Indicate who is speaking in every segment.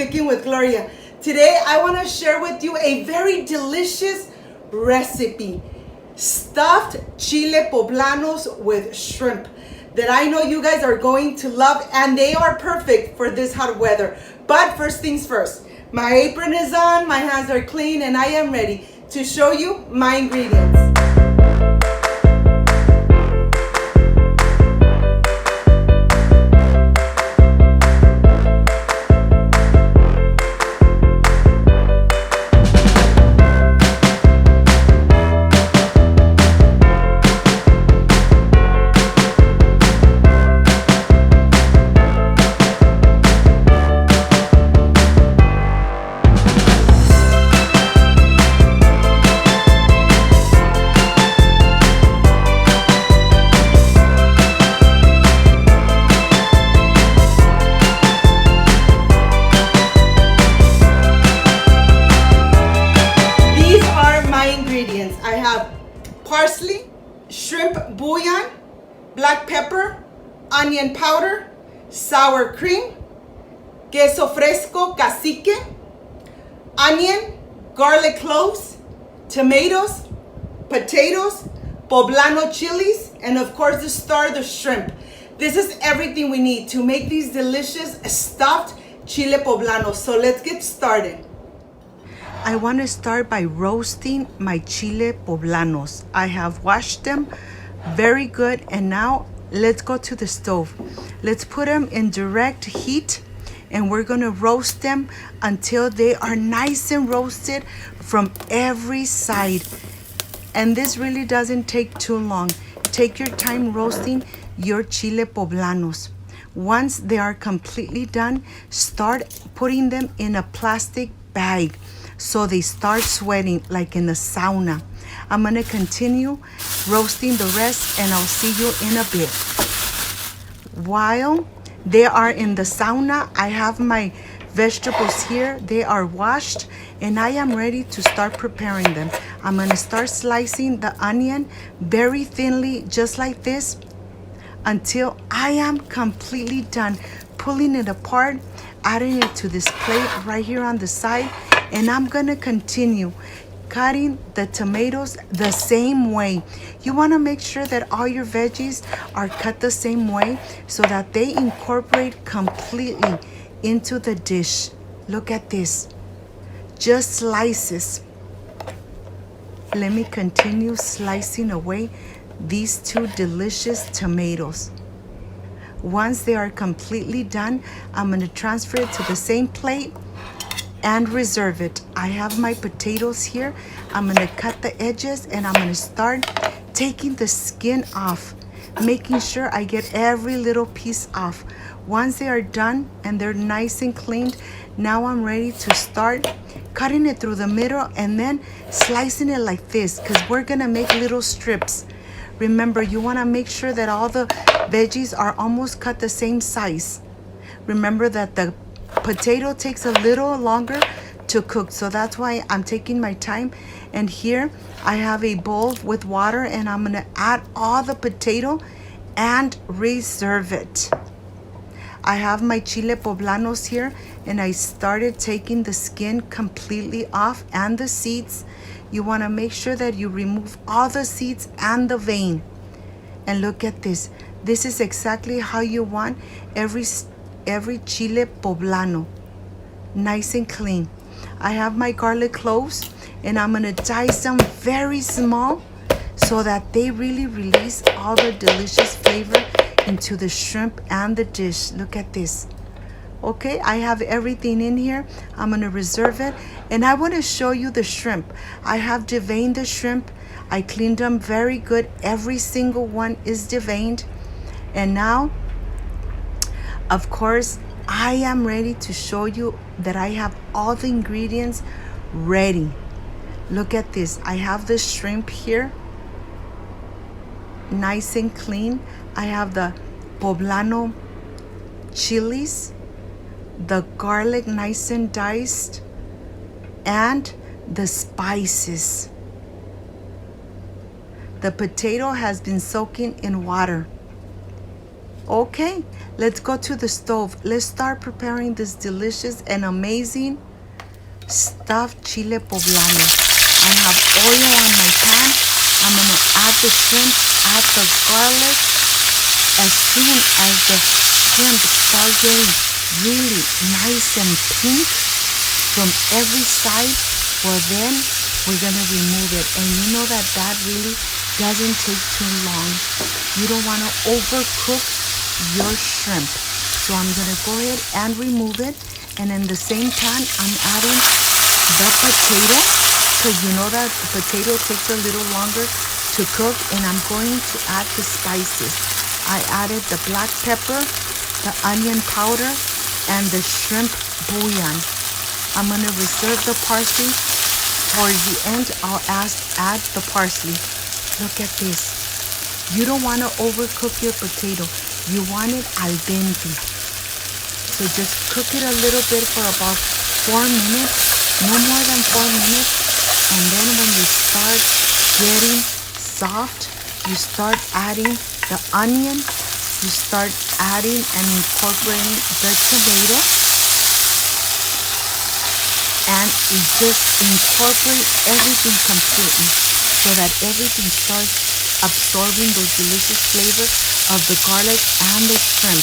Speaker 1: Cooking with Gloria. Today I want to share with you a very delicious recipe. Stuffed Chile Poblanos with shrimp that I know you guys are going to love, and they are perfect for this hot weather. But first things first, my apron is on, my hands are clean, and I am ready to show you my ingredients. I have parsley, shrimp bouillon, black pepper, onion powder, sour cream, queso fresco cacique, onion, garlic cloves, tomatoes, potatoes, poblano chilies, and of course the star, the shrimp. This is everything we need to make these delicious stuffed chile poblanos. So let's get started. I want to start by roasting my chile poblanos. I have washed them very good, and now let's go to the stove. Let's put them in direct heat, and we're going to roast them until they are nice and roasted from every side. And this really doesn't take too long. Take your time roasting your chile poblanos. Once they are completely done, start putting them in a plastic bag so they start sweating like in a sauna. I'm gonna continue roasting the rest, and I'll see you in a bit. While they are in the sauna, I have my vegetables here. They are washed, and I am ready to start preparing them. I'm gonna start slicing the onion very thinly, just like this, until I am completely done pulling it apart, adding it to this plate right here on the side. And I'm gonna continue cutting the tomatoes the same way. You wanna make sure that all your veggies are cut the same way so that they incorporate completely into the dish. Look at this, just slices. Let me continue slicing away these two delicious tomatoes. Once they are completely done, I'm gonna transfer it to the same plate and reserve it. I have my potatoes here. I'm gonna cut the edges, and I'm gonna start taking the skin off, making sure I get every little piece off. Once they are done and they're nice and cleaned, now I'm ready to start cutting it through the middle and then slicing it like this, because we're gonna make little strips. Remember, you wanna make sure that all the veggies are almost cut the same size. Remember that the potato takes a little longer to cook, so that's why I'm taking my time. And here I have a bowl with water, and I'm gonna add all the potato and reserve it. I have my chile poblanos here, and I started taking the skin completely off and the seeds. You want to make sure that you remove all the seeds and the vein. And look at this. This is exactly how you want every chile poblano, nice and clean. I have my garlic cloves, and I'm gonna dice them very small so that they really release all the delicious flavor into the shrimp and the dish. Look at this. Okay, I have everything in here. I'm gonna reserve it, and I want to show you the shrimp. I have deveined the shrimp. I cleaned them very good. Every single one is deveined. And now, of course, I am ready to show you that I have all the ingredients ready. Look at this. I have the shrimp here, nice and clean. I have the poblano chilies, the garlic nice and diced, and the spices. The potato has been soaking in water. Okay, let's go to the stove. Let's start preparing this delicious and amazing stuffed chile poblano. I have oil on my pan. I'm gonna add the shrimp, add the garlic. As soon as the shrimp start getting really nice and pink from every side, well then we're gonna remove it. And you know that really doesn't take too long. You don't wanna overcook your shrimp. So I'm gonna go ahead and remove it. And in the same pan, I'm adding the potato, because you know that potato takes a little longer to cook. And I'm going to add the spices. I added the black pepper, the onion powder, and the shrimp bouillon. I'm gonna reserve the parsley. Towards the end, I'll add the parsley. Look at this. You don't want to overcook your potato. You want it al dente. So just cook it a little bit for about 4 minutes, no more than 4 minutes. And then when they start getting soft, you start adding the onion. You start adding and incorporating the tomato. And you just incorporate everything completely so that everything starts absorbing those delicious flavors of the garlic and the shrimp.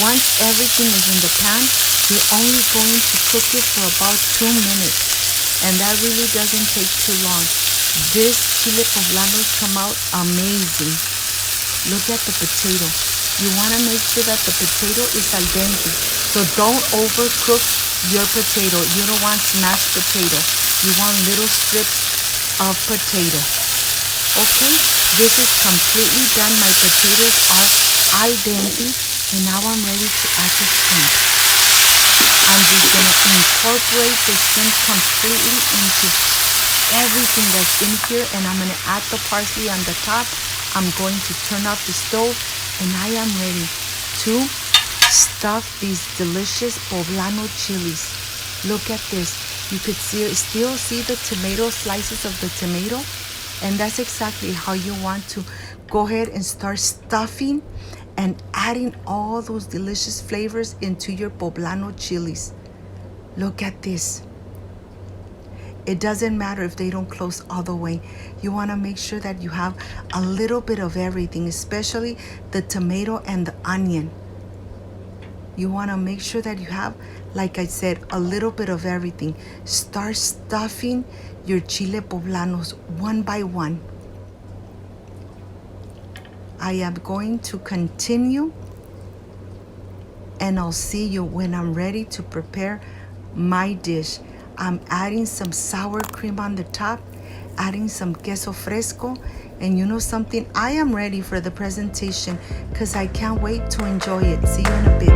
Speaker 1: Once everything is in the pan, you're only going to cook it for about 2 minutes. And that really doesn't take too long. This chile poblanos come out amazing. Look at the potato. You want to make sure that the potato is al dente. So don't overcook your potato. You don't want smashed potato. You want little strips of potato. Okay, this is completely done. My potatoes are al dente, and now I'm ready to add the shrimp. I'm just gonna incorporate the shrimp completely into everything that's in here, and I'm gonna add the parsley on the top. I'm going to turn off the stove, and I am ready to stuff these delicious poblano chilies. Look at this. You could still see the tomato slices of the tomato. And that's exactly how you want to go ahead and start stuffing and adding all those delicious flavors into your poblano chilies. Look at this. It doesn't matter if they don't close all the way. You want to make sure that you have a little bit of everything, especially the tomato and the onion. You want to make sure that you have, like I said, a little bit of everything. Start stuffing your chile poblanos one by one. I am going to continue, and I'll see you when I'm ready to prepare my dish. I'm adding some sour cream on the top, adding some queso fresco, and you know something? I am ready for the presentation because I can't wait to enjoy it. See you in a bit.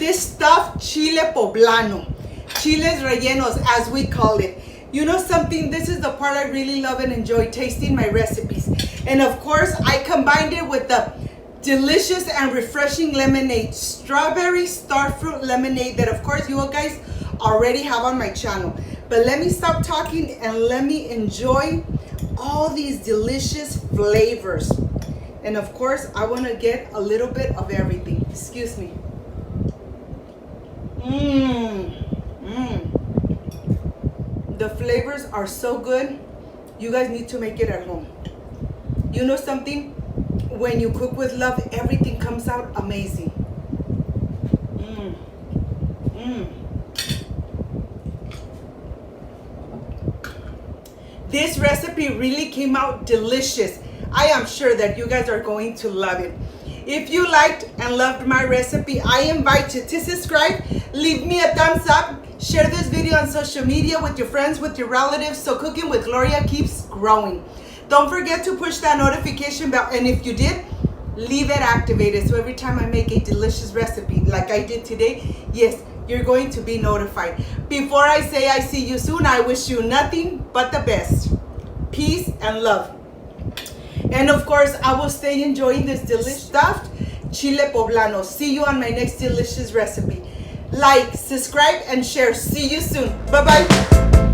Speaker 1: Stuffed Chile Poblano, Chiles Rellenos as we call it. You know something, this is the part I really love and enjoy, tasting my recipes. And of course, I combined it with the delicious and refreshing lemonade, strawberry starfruit lemonade, that of course you guys already have on my channel. But let me stop talking and let me enjoy all these delicious flavors. And of course, I want to get a little bit of everything. Excuse me. The flavors are so good. You guys need to make it at home. You know something? When you cook with love, everything comes out amazing. This recipe really came out delicious. I am sure that you guys are going to love it. If you liked and loved my recipe, I invite you to subscribe, leave me a thumbs up, share this video on social media with your friends, with your relatives, so Cooking with Gloria keeps growing. Don't forget to push that notification bell, and if you did, leave it activated, so every time I make a delicious recipe like I did today, yes, you're going to be notified. Before I say I see you soon, I wish you nothing but the best. Peace and love. And of course, I will stay enjoying this delicious stuffed Chile Poblano. See you on my next delicious recipe. Like, subscribe, and share. See you soon. Bye-bye.